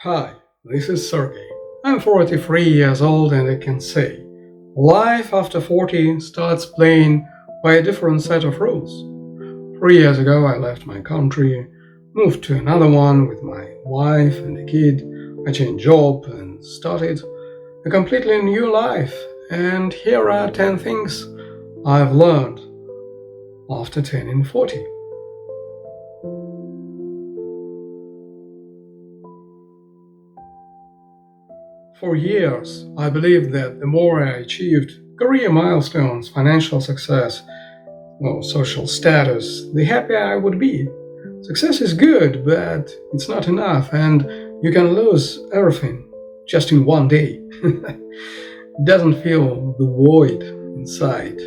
Hi, this is Sergey. I'm 43 years old and I can say life after 40 starts playing by a different set of rules. 3 years ago, I left my country, moved to another one with my wife and a kid. I changed job and started a completely new life. And here are 10 things I've learned after turning 40. For years, I believed that the more I achieved career milestones, financial success, social status, the happier I would be. Success is good, but it's not enough, and you can lose everything just in one day. It doesn't fill the void inside.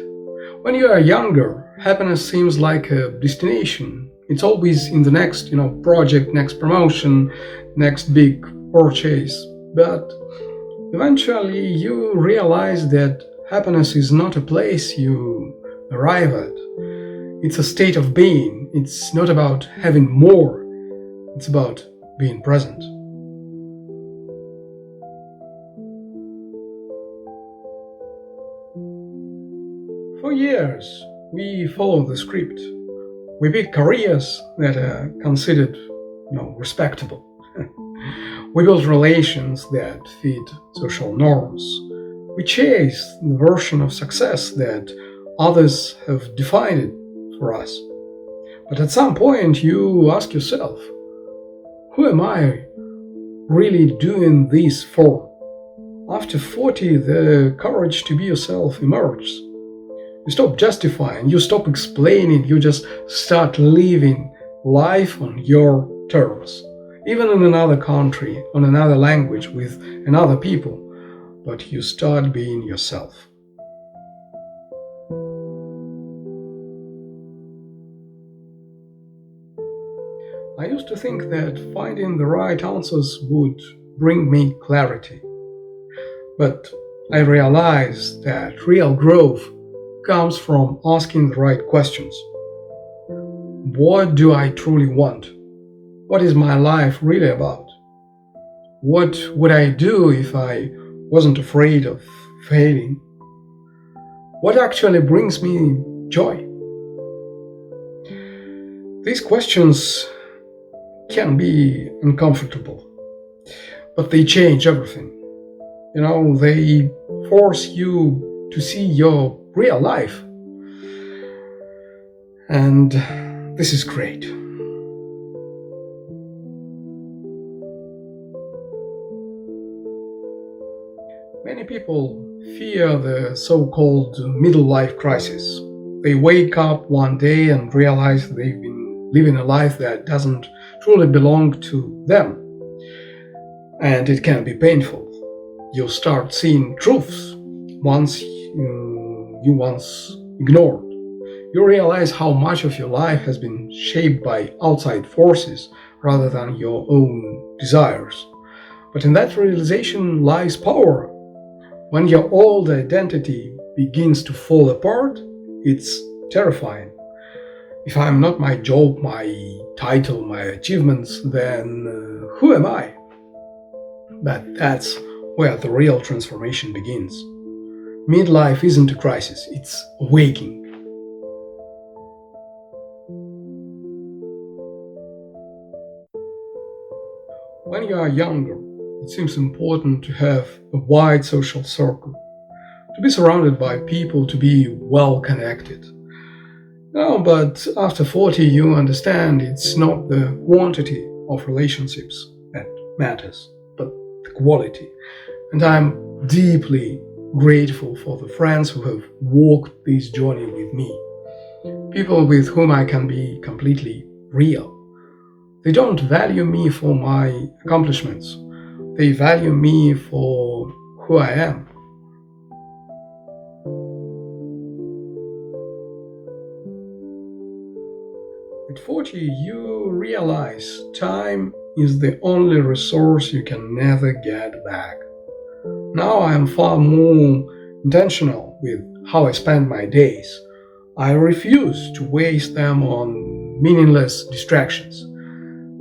When you are younger, happiness seems like a destination. It's always in the next, project, next promotion, next big purchase. But eventually you realize that happiness is not a place you arrive at. It's a state of being. It's not about having more. It's about being present. For years, we follow the script. We pick careers that are considered, respectable. We build relations that fit social norms. We chase the version of success that others have defined for us. But at some point, you ask yourself, who am I really doing this for? After 40, the courage to be yourself emerges. You stop justifying, you stop explaining, you just start living life on your terms. Even in another country, on another language, with another people, but you start being yourself. I used to think that finding the right answers would bring me clarity. But I realized that real growth comes from asking the right questions. What do I truly want? What is my life really about? What would I do if I wasn't afraid of failing? What actually brings me joy? These questions can be uncomfortable, but they change everything. They force you to see your real life. And this is great. Many people fear the so-called middle life crisis. They wake up one day and realize they've been living a life that doesn't truly belong to them. And it can be painful. You start seeing truths you once ignored. You realize how much of your life has been shaped by outside forces rather than your own desires. But in that realization lies power. When your old identity begins to fall apart, it's terrifying. If I'm not my job, my title, my achievements, then who am I? But that's where the real transformation begins. Midlife isn't a crisis, it's awakening. When you are younger, it seems important to have a wide social circle, to be surrounded by people, to be well connected. But after 40, you understand it's not the quantity of relationships that matters, but the quality. And I'm deeply grateful for the friends who have walked this journey with me, people with whom I can be completely real. They don't value me for my accomplishments. They value me for who I am. At 40, you realize time is the only resource you can never get back. Now I am far more intentional with how I spend my days. I refuse to waste them on meaningless distractions.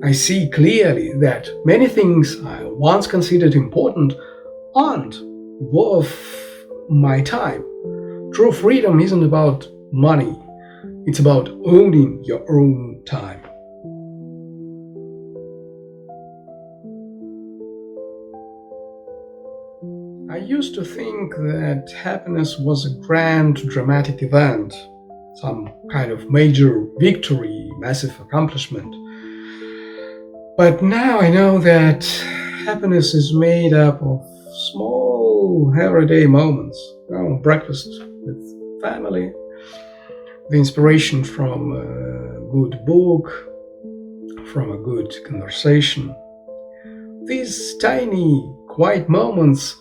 I see clearly that many things I once considered important aren't worth my time. True freedom isn't about money, it's about owning your own time. I used to think that happiness was a grand, dramatic event, some kind of major victory, massive accomplishment. But now I know that happiness is made up of small, everyday moments. Breakfast with family, the inspiration from a good book, from a good conversation. These tiny, quiet moments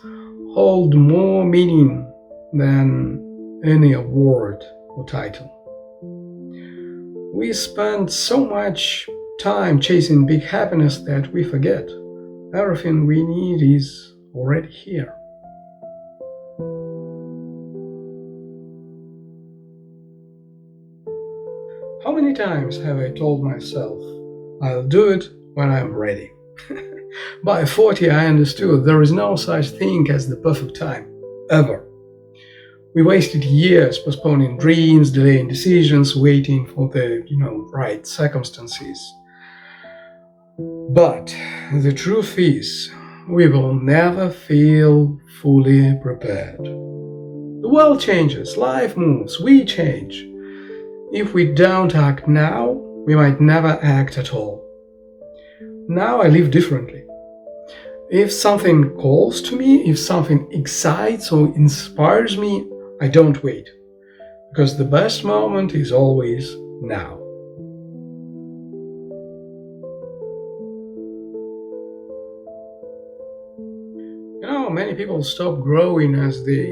hold more meaning than any award or title. We spend so much time chasing big happiness that we forget everything we need is already here. How many times have I told myself, I'll do it when I'm ready? By 40, I understood there is no such thing as the perfect time, ever. We wasted years postponing dreams, delaying decisions, waiting for the, right circumstances. But the truth is, we will never feel fully prepared. The world changes, life moves, we change. If we don't act now, we might never act at all. Now I live differently. If something calls to me, if something excites or inspires me, I don't wait. Because the best moment is always now. Many people stop growing as they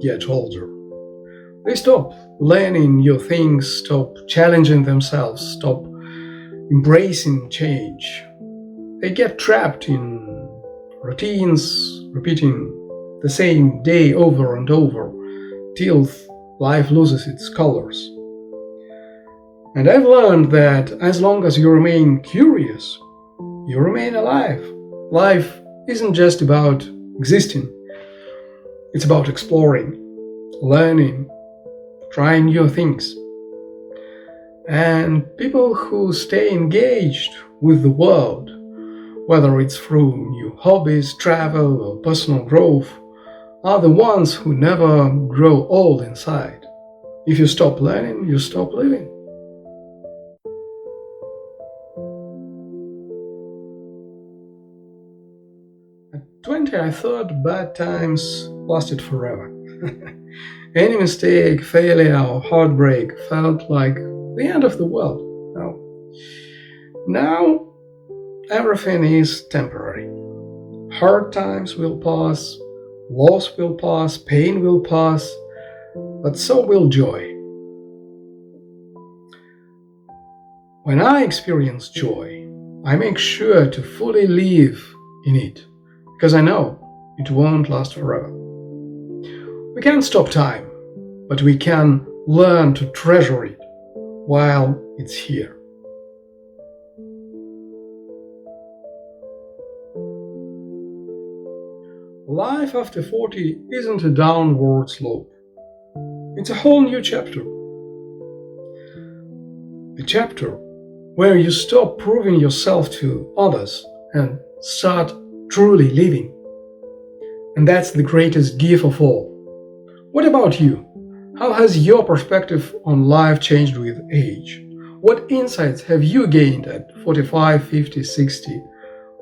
get older. They stop learning new things, stop challenging themselves, stop embracing change. They get trapped in routines, repeating the same day over and over till life loses its colors. And I've learned that as long as you remain curious, you remain alive. Life isn't just about existing, it's about exploring, learning, trying new things. And people who stay engaged with the world, whether it's through new hobbies, travel, or personal growth, are the ones who never grow old inside. If you stop learning, you stop living. At 20, I thought bad times lasted forever. Any mistake, failure, or heartbreak felt like the end of the world. Now everything is temporary. Hard times will pass, loss will pass, pain will pass, but so will joy. When I experience joy, I make sure to fully live in it, because I know it won't last forever. We can't stop time, but we can learn to treasure it while it's here. Life after 40 isn't a downward slope. It's a whole new chapter. A chapter where you stop proving yourself to others and start truly living. And that's the greatest gift of all. What about you? How has your perspective on life changed with age? What insights have you gained at 45, 50, 60?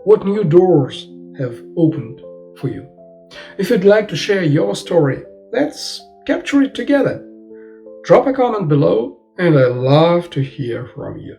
What new doors have opened for you? If you'd like to share your story, let's capture it together. Drop a comment below, and I love to hear from you.